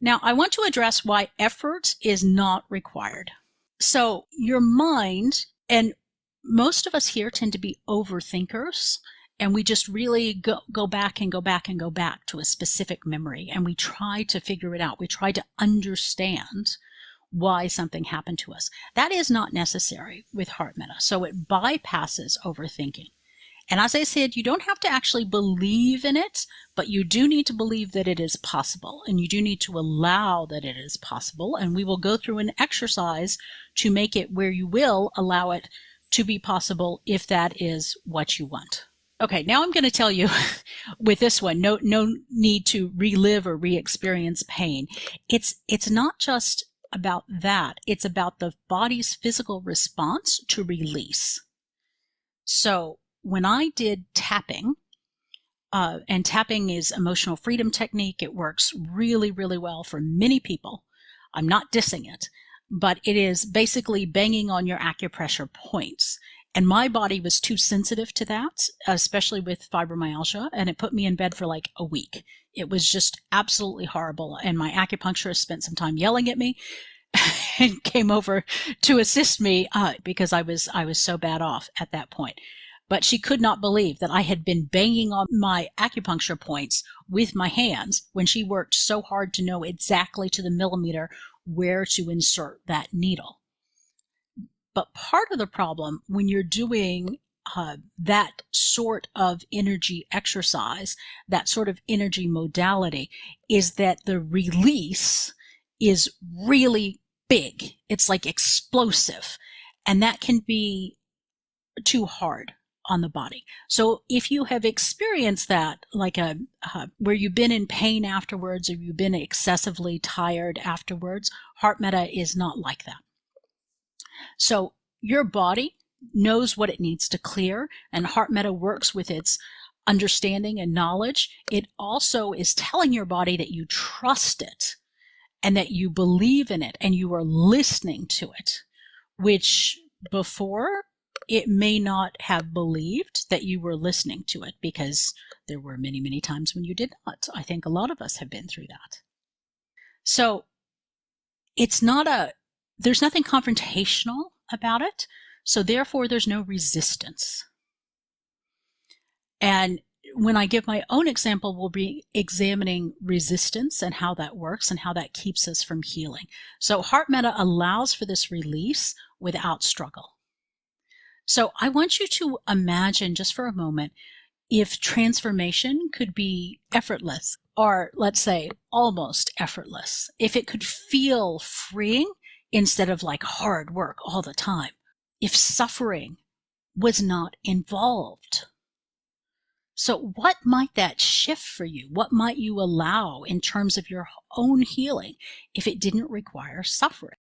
Now, I want to address why effort is not required. So your mind, and most of us here tend to be overthinkers, and we just really go back and go back and go back to a specific memory, and we try to figure it out. We try to understand why something happened to us. That is not necessary with Heart Metta. So it bypasses overthinking. And as I said, you don't have to actually believe in it, but you do need to believe that it is possible, and you do need to allow that it is possible. And we will go through an exercise to make it where you will allow it to be possible if that is what you want. Okay, now I'm going to tell you with this one, no need to relive or re-experience pain. It's not just about that. It's about the body's physical response to release. So when I did tapping, and tapping is emotional freedom technique, it works really, really well for many people. I'm not dissing it, but it is basically banging on your acupressure points. And my body was too sensitive to that, especially with fibromyalgia, and it put me in bed for like a week. It was just absolutely horrible. And my acupuncturist spent some time yelling at me and came over to assist me because I was so bad off at that point. But she could not believe that I had been banging on my acupuncture points with my hands when she worked so hard to know exactly to the millimeter where to insert that needle. But part of the problem when you're doing that sort of energy exercise, that sort of energy modality, is that the release is really big. It's like explosive, and that can be too hard on the body. So if you have experienced that, like where you've been in pain afterwards, or you've been excessively tired afterwards, Heart Metta is not like that. So your body knows what it needs to clear, and Heart Metta works with its understanding and knowledge. It also is telling your body that you trust it and that you believe in it and you are listening to it, which before it may not have believed that you were listening to it, because there were many, many times when you did not. I think a lot of us have been through that. So there's nothing confrontational about it. So therefore there's no resistance. And when I give my own example, we'll be examining resistance and how that works and how that keeps us from healing. So Heart Metta allows for this release without struggle. So I want you to imagine just for a moment if transformation could be effortless, or let's say almost effortless, if it could feel freeing instead of like hard work all the time, if suffering was not involved. So what might that shift for you? What might you allow in terms of your own healing if it didn't require suffering?